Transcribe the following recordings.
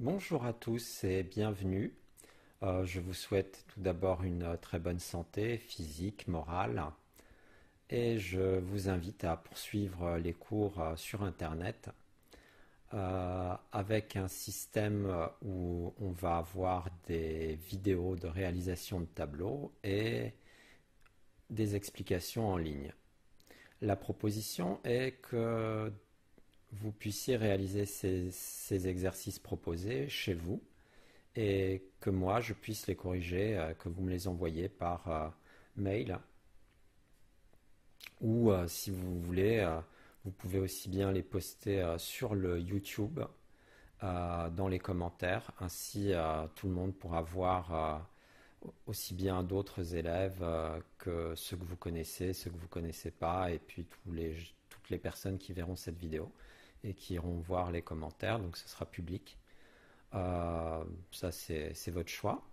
Bonjour à tous et bienvenue. Je vous souhaite tout d'abord une très bonne santé physique, morale, et je vous invite à poursuivre les cours sur Internet avec un système où on va avoir des vidéos de réalisation de tableaux et des explications en ligne. La proposition est que vous puissiez réaliser ces exercices proposés chez vous et que moi je puisse les corriger, que vous me les envoyez par mail ou si vous voulez, vous pouvez aussi bien les poster sur le YouTube dans les commentaires, ainsi tout le monde pourra voir aussi bien d'autres élèves que ceux que vous connaissez, ceux que vous connaissez pas, et puis toutes les personnes qui verront cette vidéo et qui iront voir les commentaires, donc ce sera public. Ça, c'est votre choix.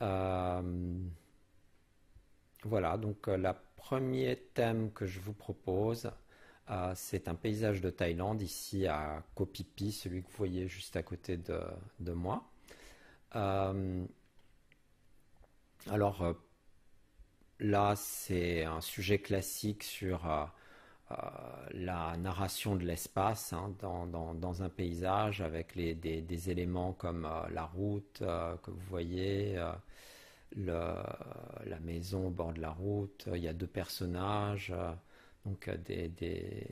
Euh, voilà, donc le premier thème que je vous propose, c'est un paysage de Thaïlande, ici à Koh Phi Phi, celui que vous voyez juste à côté de moi. Euh, alors là, c'est un sujet classique sur euh, la narration de l'espace hein, dans un paysage avec des éléments comme la route que vous voyez, la maison au bord de la route, il y a deux personnages, donc des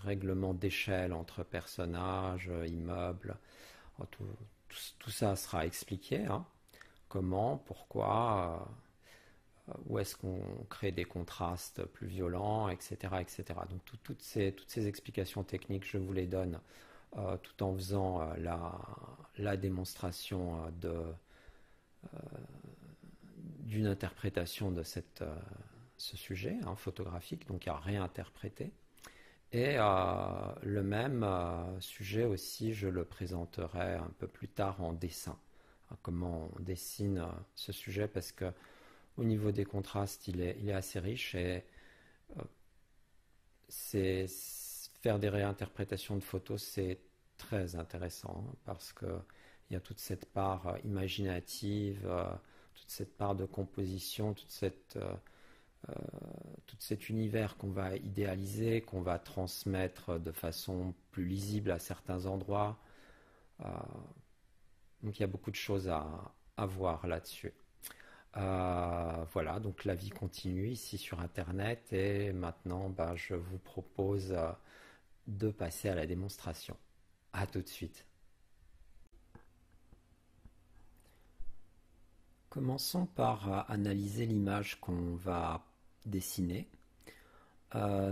règlements d'échelle entre personnages, immeubles, tout ça sera expliqué, hein, comment, pourquoi, où est-ce qu'on crée des contrastes plus violents, etc. etc. Donc toutes ces explications techniques, je vous les donne tout en faisant la démonstration d'une interprétation de ce sujet hein, photographique, donc à réinterpréter. Et le même sujet aussi, je le présenterai un peu plus tard en dessin. Comment on dessine ce sujet, parce que au niveau des contrastes, il est assez riche et euh, c'est faire des réinterprétations de photos, c'est très intéressant hein, parce que il y a toute cette part imaginative, toute cette part de composition, euh, tout cet univers qu'on va idéaliser, qu'on va transmettre de façon plus lisible à certains endroits. Euh, donc il y a beaucoup de choses à voir là-dessus. Voilà, donc la vie continue ici sur Internet et maintenant bah, je vous propose de passer à la démonstration. À tout de suite. Commençons par analyser l'image qu'on va dessiner.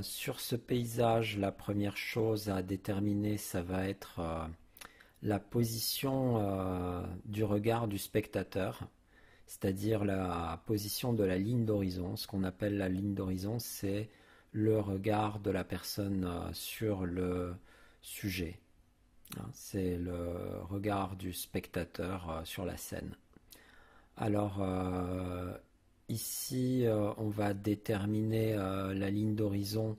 Sur ce paysage, la première chose à déterminer, ça va être la position du regard du spectateur, c'est-à-dire la position de la ligne d'horizon. Ce qu'on appelle la ligne d'horizon, c'est le regard de la personne sur le sujet. Hein, c'est le regard du spectateur sur la scène. Alors ici, on va déterminer la ligne d'horizon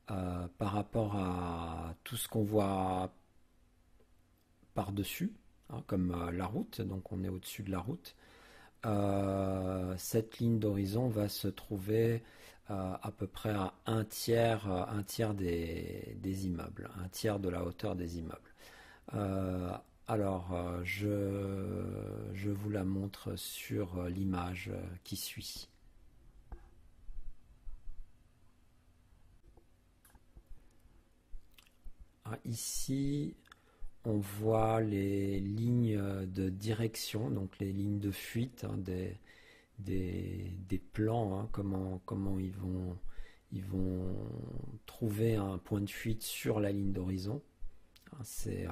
par rapport à tout ce qu'on voit par-dessus, hein, comme la route, donc on est au-dessus de la route. Cette ligne d'horizon va se trouver à peu près à un tiers des immeubles, un tiers de la hauteur des immeubles. Euh, je vous la montre sur l'image qui suit. Ici, on voit les lignes de direction, donc les lignes de fuite hein, des plans, hein, comment ils vont trouver un point de fuite sur la ligne d'horizon. C'est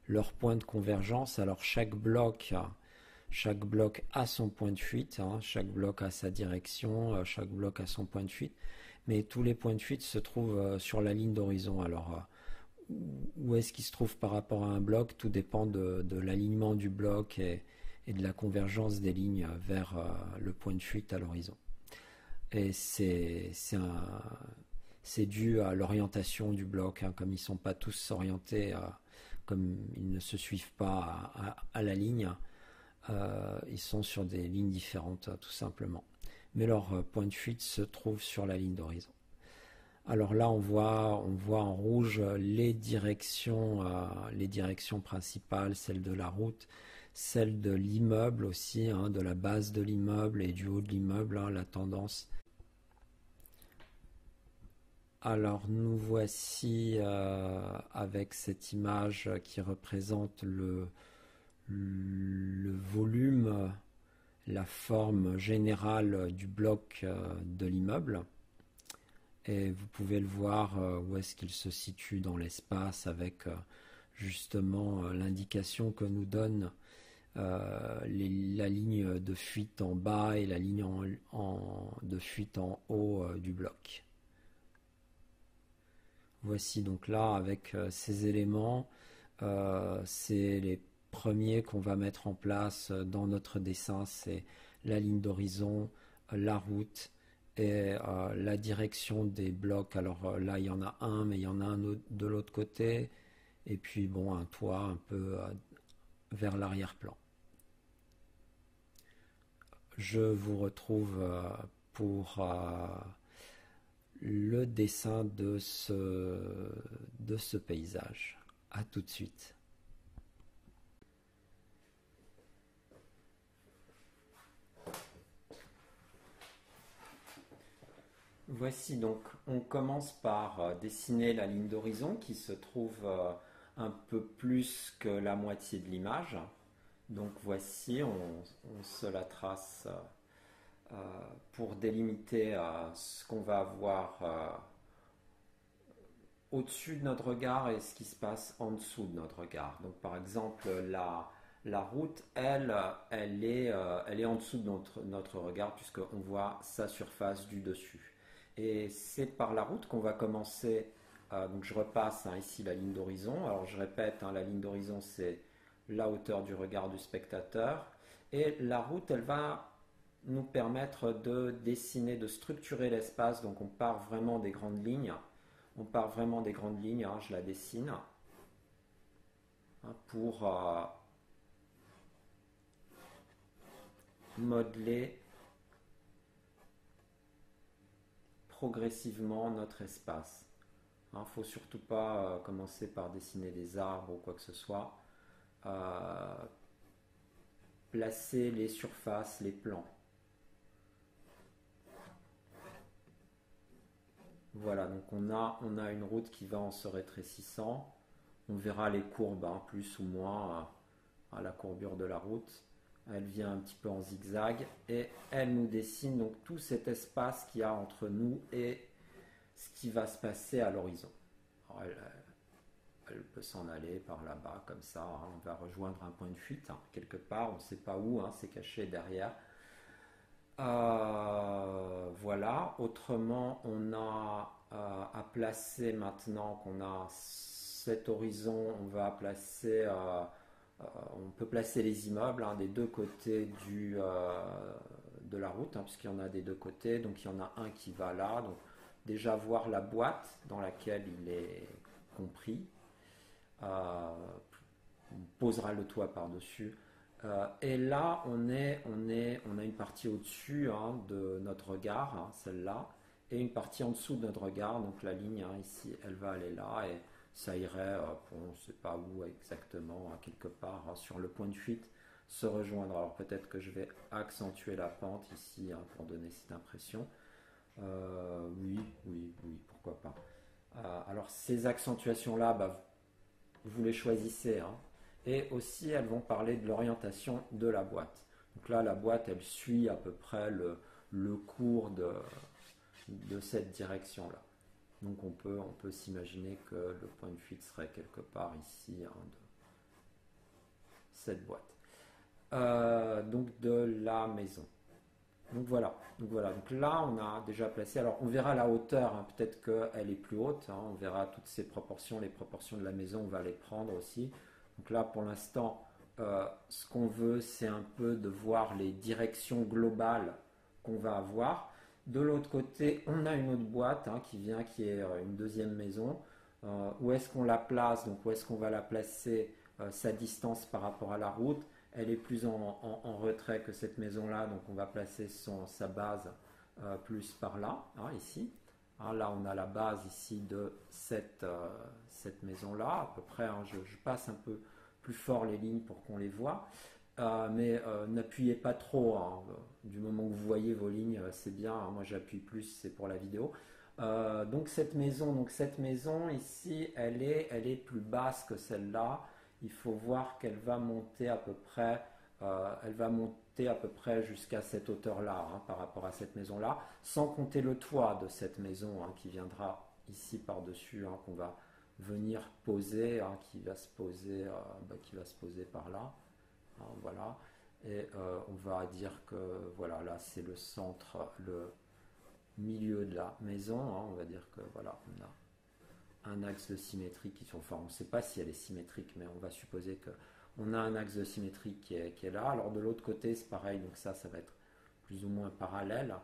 leur point de convergence. Alors chaque bloc a son point de fuite, hein, chaque bloc a sa direction, chaque bloc a son point de fuite, mais tous les points de fuite se trouvent sur la ligne d'horizon. Alors où est-ce qu'il se trouve par rapport à un bloc? Tout dépend de l'alignement du bloc et de la convergence des lignes vers le point de fuite à l'horizon. Et c'est dû à l'orientation du bloc, hein, comme ils ne sont pas tous orientés comme ils ne se suivent pas à la ligne, ils sont sur des lignes différentes tout simplement. Mais leur point de fuite se trouve sur la ligne d'horizon. Alors là, on voit en rouge les directions principales, celle de la route, celle de l'immeuble aussi, hein, de la base de l'immeuble et du haut de l'immeuble, hein, la tendance. Alors nous voici avec cette image qui représente le volume, la forme générale du bloc de l'immeuble. Et vous pouvez le voir où est-ce qu'il se situe dans l'espace avec justement l'indication que nous donne la ligne de fuite en bas et la ligne de fuite en haut du bloc. Voici donc là avec ces éléments, c'est les premiers qu'on va mettre en place dans notre dessin, c'est la ligne d'horizon, la route et la direction des blocs. Alors là il y en a un, mais il y en a un autre de l'autre côté, et puis bon, un toit un peu vers l'arrière-plan. Je vous retrouve pour le dessin de ce paysage. À tout de suite. Voici donc, on commence par dessiner la ligne d'horizon qui se trouve un peu plus que la moitié de l'image. Donc voici, on se la trace pour délimiter ce qu'on va avoir au-dessus de notre regard et ce qui se passe en dessous de notre regard. Donc par exemple, la route, elle est en dessous de notre regard puisqu'on voit sa surface du dessus. Et c'est par la route qu'on va commencer. Donc je repasse ici la ligne d'horizon. Alors je répète, la ligne d'horizon c'est la hauteur du regard du spectateur. Et la route, elle va nous permettre de dessiner, de structurer l'espace. Donc on part vraiment des grandes lignes. Je la dessine pour modeler progressivement notre espace. Il ne faut surtout pas commencer par dessiner des arbres ou quoi que ce soit. Placer les surfaces, les plans. Voilà, donc on a une route qui va en se rétrécissant. On verra les courbes, plus ou moins à la courbure de la route. Elle vient un petit peu en zigzag et elle nous dessine donc tout cet espace qu'il y a entre nous et ce qui va se passer à l'horizon. Elle peut s'en aller par là-bas comme ça, on va rejoindre un point de fuite quelque part, on ne sait pas où, c'est caché derrière. Voilà, autrement on a à placer, maintenant qu'on a cet horizon, on va placer... on peut placer les immeubles des deux côtés de la route, puisqu'il y en a des deux côtés. Donc il y en a un qui va là. Donc déjà voir la boîte dans laquelle il est compris. On posera le toit par-dessus. Et là, on a une partie au-dessus de notre regard, celle-là, et une partie en dessous de notre regard. Donc la ligne ici, elle va aller là. Et ça irait, on ne sait pas où exactement, quelque part sur le point de fuite, se rejoindre. Alors peut-être que je vais accentuer la pente ici pour donner cette impression. Oui, pourquoi pas. Alors ces accentuations-là, vous les choisissez. Et aussi, elles vont parler de l'orientation de la boîte. Donc là, la boîte, elle suit à peu près le cours de cette direction-là. Donc on peut s'imaginer que le point de fuite serait quelque part ici de cette boîte. Donc de la maison. Donc voilà. Donc là on a déjà placé. Alors on verra la hauteur. Peut-être qu'elle est plus haute. On verra toutes ces proportions. Les proportions de la maison, on va les prendre aussi. Donc là pour l'instant, ce qu'on veut, c'est un peu de voir les directions globales qu'on va avoir. De l'autre côté, on a une autre boîte qui est une deuxième maison. où est-ce qu'on la place, donc où est-ce qu'on va la placer, sa distance par rapport à la route, elle est plus en retrait que cette maison-là, donc on va placer sa base plus par là, hein, ici. Hein, là, on a la base ici de cette maison-là, à peu près. Hein, je passe un peu plus fort les lignes pour qu'on les voit. Mais n'appuyez pas trop. Hein. Du moment que vous voyez vos lignes, c'est bien. Hein. Moi, j'appuie plus, c'est pour la vidéo. Donc cette maison ici, elle est plus basse que celle-là. Il faut voir qu'elle va monter à peu près, elle va monter à peu près jusqu'à cette hauteur-là, hein, par rapport à cette maison-là, sans compter le toit de cette maison, hein, qui viendra ici par-dessus, hein, qu'on va venir poser, hein, qui va se poser, qui va se poser par là. Hein, voilà. Et on va dire que voilà, là c'est le centre, le milieu de la maison. Hein, on va dire que voilà, on a un axe de symétrie qui sont, enfin on ne sait pas si elle est symétrique, mais on va supposer que on a un axe de symétrie qui est là. Alors de l'autre côté c'est pareil, donc ça va être plus ou moins parallèle.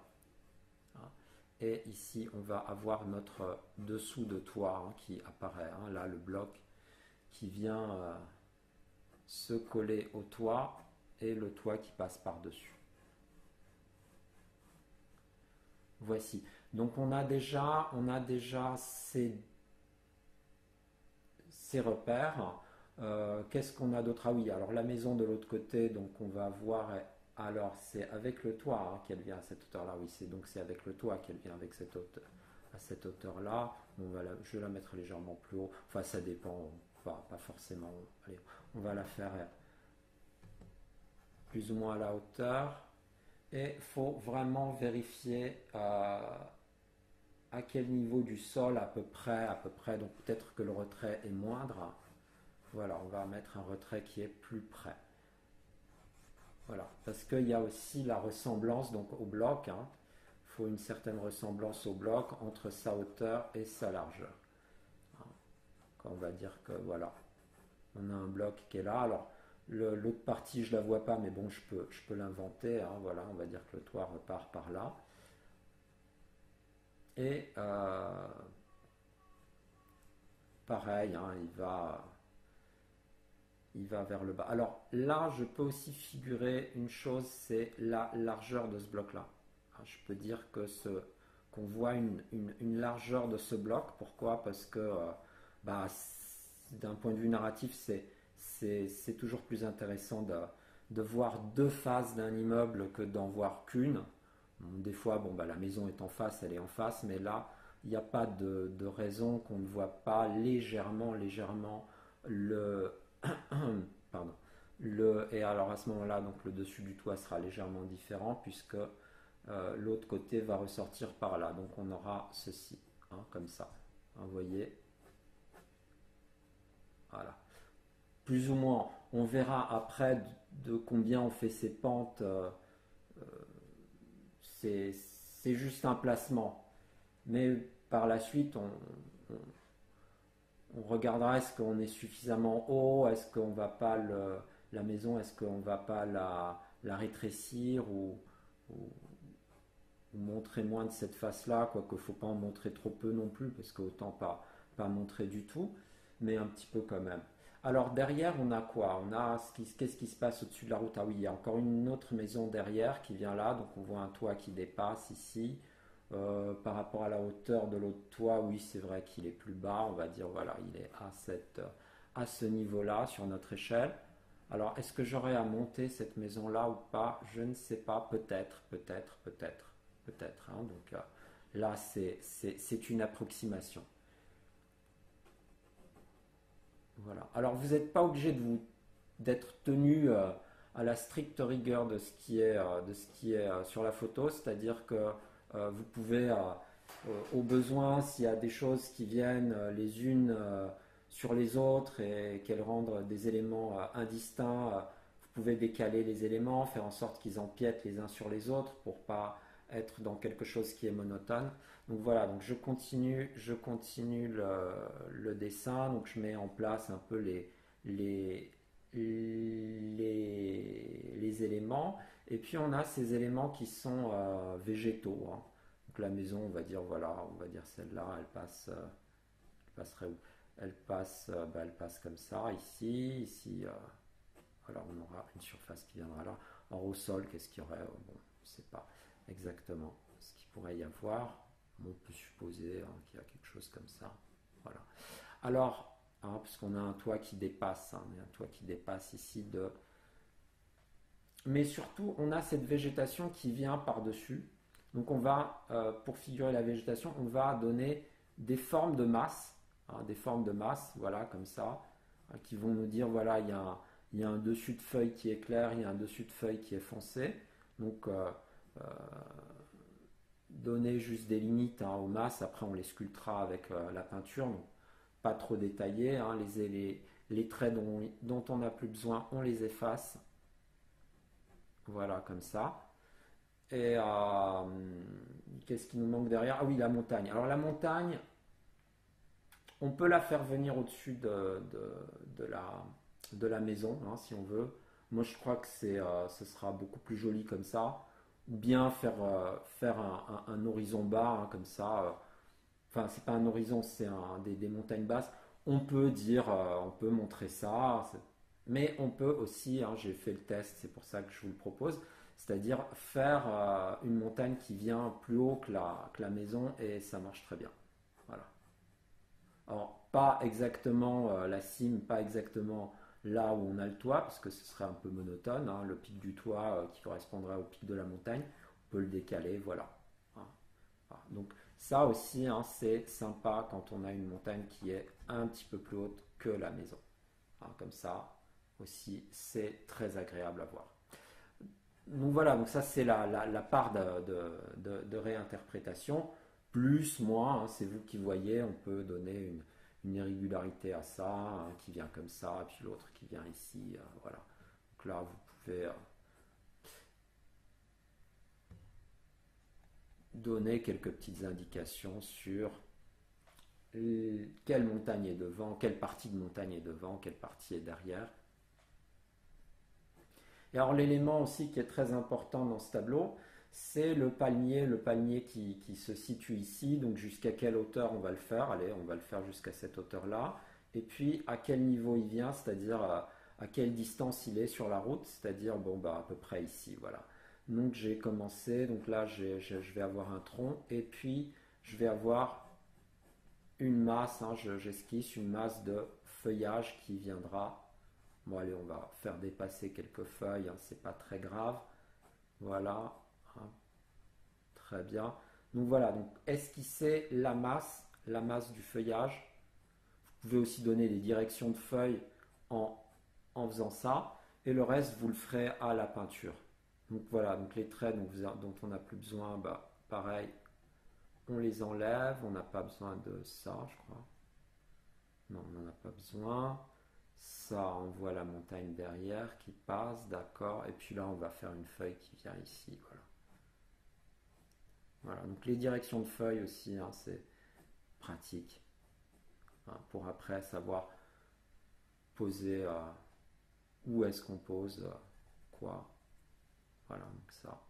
Hein. Et ici on va avoir notre dessous de toit, hein, qui apparaît. Hein, là le bloc qui vient se coller au toit et le toit qui passe par-dessus. Voici. Donc on a déjà ces repères. Qu'est-ce qu'on a d'autre? Ah oui, alors la maison de l'autre côté, donc on va voir. Alors c'est avec le toit, hein, qu'elle vient à cette hauteur-là. Oui, c'est avec le toit qu'elle vient avec cette hauteur, à cette hauteur-là. Je vais la mettre légèrement plus haut. Enfin, ça dépend. Pas forcément. Allez, on va la faire plus ou moins à la hauteur. Et il faut vraiment vérifier à quel niveau du sol à peu près. Donc peut-être que le retrait est moindre. Voilà, on va mettre un retrait qui est plus près. Voilà, parce qu'il y a aussi la ressemblance donc au bloc. Hein. Il faut une certaine ressemblance au bloc entre sa hauteur et sa largeur. Quand on va dire que voilà, on a un bloc qui est là. Alors l'autre partie je la vois pas, mais bon je peux l'inventer. Hein. Voilà, on va dire que le toit repart par là. Et pareil, hein, il va vers le bas. Alors là, je peux aussi figurer une chose, c'est la largeur de ce bloc-là. Je peux dire que qu'on voit une largeur de ce bloc. Pourquoi? Parce que d'un point de vue narratif, c'est toujours plus intéressant de voir deux faces d'un immeuble que d'en voir qu'une. Des fois, la maison est en face, elle est en face, mais là, il n'y a pas de raison qu'on ne voit pas légèrement le, pardon, et alors à ce moment-là, donc le dessus du toit sera légèrement différent puisque l'autre côté va ressortir par là. Donc on aura ceci, hein, comme ça. Hein, vous voyez, voilà. Plus ou moins, on verra après de combien on fait ces pentes. C'est juste un placement. Mais par la suite, on regardera est-ce qu'on est suffisamment haut, est-ce qu'on va pas la maison, est-ce qu'on va pas la rétrécir ou montrer moins de cette face-là, quoique il ne faut pas en montrer trop peu non plus, parce qu'autant pas montrer du tout, mais un petit peu quand même. Alors derrière, on a quoi? Qu'est-ce qui se passe au-dessus de la route? Ah oui, il y a encore une autre maison derrière qui vient là, donc on voit un toit qui dépasse ici. Par rapport à la hauteur de l'autre toit, oui, c'est vrai qu'il est plus bas. On va dire, voilà, il est à ce niveau-là sur notre échelle. Alors, est-ce que j'aurais à monter cette maison-là ou pas? Je ne sais pas. Peut-être. Hein. Donc là, c'est une approximation. Voilà. Alors, vous n'êtes pas obligé d'être tenu à la stricte rigueur de ce qui est, sur la photo, c'est-à-dire que vous pouvez, au besoin, s'il y a des choses qui viennent les unes sur les autres et qu'elles rendent des éléments indistincts, vous pouvez décaler les éléments, faire en sorte qu'ils empiètent les uns sur les autres pour pas être dans quelque chose qui est monotone. Donc voilà, donc je continue le dessin, donc je mets en place un peu les éléments. Et puis on a ces éléments qui sont végétaux. Hein. Donc la maison, on va dire voilà, on va dire celle-là, elle passe passerait où? Elle passe comme ça, ici, ici. Voilà, on aura une surface qui viendra là. Or, au sol, qu'est-ce qu'il y aurait? Bon, je ne sais pas exactement ce qu'il pourrait y avoir. On peut supposer qu'il y a quelque chose comme ça. Voilà. Alors, puisqu'on a un toit qui dépasse, on a un toit qui dépasse ici de... Mais surtout, on a cette végétation qui vient par-dessus. Donc, on va, pour figurer la végétation, on va donner des formes de masse, des formes de masse, voilà, comme ça, qui vont nous dire, voilà, il y a un dessus de feuille qui est clair, il y a un dessus de feuille qui est foncé. Donc, donner juste des limites aux masses, après on les sculptera avec la peinture, donc pas trop détaillé, les traits dont on n'a plus besoin, on les efface, voilà comme ça. Et qu'est-ce qui nous manque derrière? Ah oui, la montagne. Alors la montagne, on peut la faire venir au-dessus de la maison, si on veut. Moi je crois que ce sera beaucoup plus joli comme ça. Ou bien faire un horizon bas, comme ça. Enfin, c'est pas un horizon, c'est des montagnes basses. On peut dire, on peut montrer ça, mais on peut aussi, j'ai fait le test, c'est pour ça que je vous le propose, c'est-à-dire faire une montagne qui vient plus haut que la maison et ça marche très bien. Voilà. Alors, pas exactement la cime, pas exactement là où on a le toit, parce que ce serait un peu monotone, le pic du toit qui correspondrait au pic de la montagne, on peut le décaler, voilà. Voilà. Donc ça aussi, c'est sympa quand on a une montagne qui est un petit peu plus haute que la maison. Comme ça aussi, c'est très agréable à voir. Donc voilà, donc ça c'est la part de réinterprétation. Plus, moins, c'est vous qui voyez, on peut donner une irrégularité à ça, qui vient comme ça, et puis l'autre qui vient ici, voilà. Donc là, vous pouvez donner quelques petites indications sur quelle montagne est devant, quelle partie de montagne est devant, quelle partie est derrière. Et alors l'élément aussi qui est très important dans ce tableau, c'est le palmier qui se situe ici, donc jusqu'à quelle hauteur on va le faire. Allez, on va le faire jusqu'à cette hauteur-là. Et puis à quel niveau il vient, c'est-à-dire à quelle distance il est sur la route, c'est-à-dire à peu près ici, voilà. Donc j'ai commencé, donc là je vais avoir un tronc, et puis je vais avoir une masse, j'esquisse une masse de feuillage qui viendra. Bon allez, on va faire dépasser quelques feuilles, c'est pas très grave. Voilà, très bien. Donc voilà, donc esquisser la masse du feuillage. Vous pouvez aussi donner des directions de feuilles en faisant ça. Et le reste, vous le ferez à la peinture. Donc voilà, donc les traits dont on n'a plus besoin, pareil, on les enlève. On n'a pas besoin de ça, je crois. Non, on n'en a pas besoin. Ça, on voit la montagne derrière qui passe, d'accord. Et puis là, on va faire une feuille qui vient ici, voilà. Voilà, donc les directions de feuilles aussi, c'est pratique. Pour après savoir poser où est-ce qu'on pose quoi. Voilà, donc ça.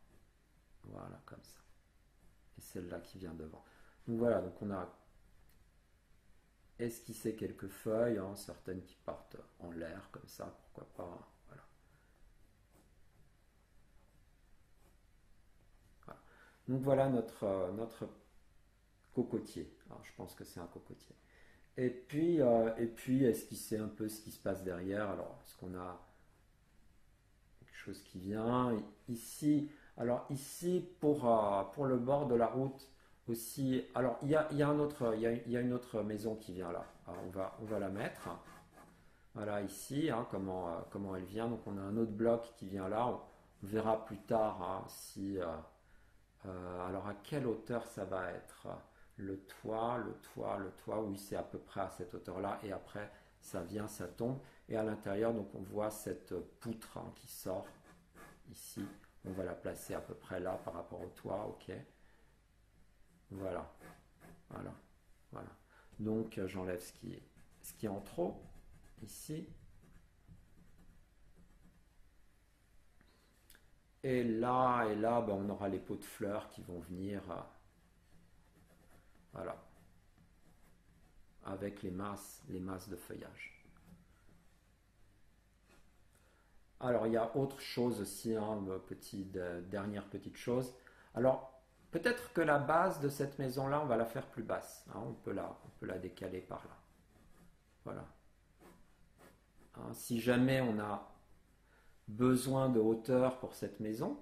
Voilà, comme ça. Et celle-là qui vient devant. Donc voilà, donc on a esquissé quelques feuilles, certaines qui partent en l'air comme ça, pourquoi pas. Voilà. Voilà. Donc voilà notre cocotier. Alors je pense que c'est un cocotier. Et puis esquisser un peu ce qui se passe derrière. Alors, est-ce qu'on a quelque chose qui vient ici? Alors ici, pour le bord de la route aussi, alors il y a une autre maison qui vient là. Alors, on va la mettre. Voilà ici, comment elle vient. Donc on a un autre bloc qui vient là. On verra plus tard si... alors à quelle hauteur ça va être? Le toit, oui, c'est à peu près à cette hauteur-là. Et après, ça vient, ça tombe. Et à l'intérieur, donc on voit cette poutre qui sort ici. On va la placer à peu près là par rapport au toit, ok. Voilà, voilà, voilà. Donc j'enlève ce qui est en trop ici. Et là, on aura les pots de fleurs qui vont venir. Voilà. avec les masses de feuillage. Alors, il y a autre chose aussi, hein, dernière petite chose. Alors, peut-être que la base de cette maison-là, on va la faire plus basse. Hein, on peut la décaler par là. Voilà. Hein, si jamais on a besoin de hauteur pour cette maison,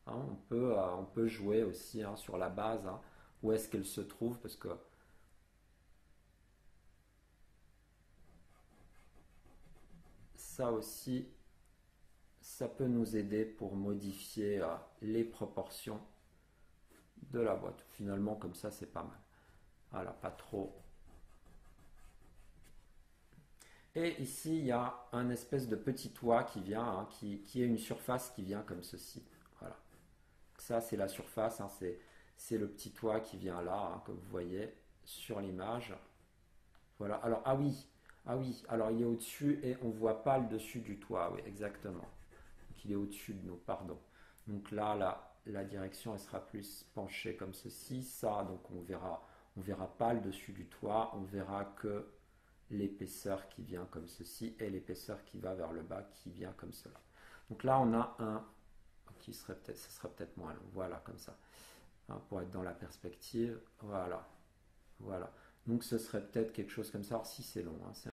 hein, on peut jouer aussi, hein, sur la base, hein, où est-ce qu'elle se trouve, parce que ça aussi, ça peut nous aider pour modifier les proportions de la boîte. Finalement, comme ça, c'est pas mal. Voilà, pas trop. Et ici, il y a un espèce de petit toit qui vient, hein, qui est une surface qui vient comme ceci. Voilà. Ça, c'est la surface, hein, c'est le petit toit qui vient là, hein, comme vous voyez sur l'image. Voilà. Alors, ah oui, alors il est au-dessus et on ne voit pas le dessus du toit. Oui, exactement. Donc, il est au-dessus de nous, pardon. Donc là, la direction, elle sera plus penchée comme ceci. Ça, donc on verra pas le dessus du toit, on verra que l'épaisseur qui vient comme ceci et l'épaisseur qui va vers le bas qui vient comme cela. Donc là, on a un qui serait peut-être, ce serait peut-être moins long. Voilà, comme ça. Hein, pour être dans la perspective. Voilà. Voilà. Donc ce serait peut-être quelque chose comme ça. Alors si c'est long, hein, c'est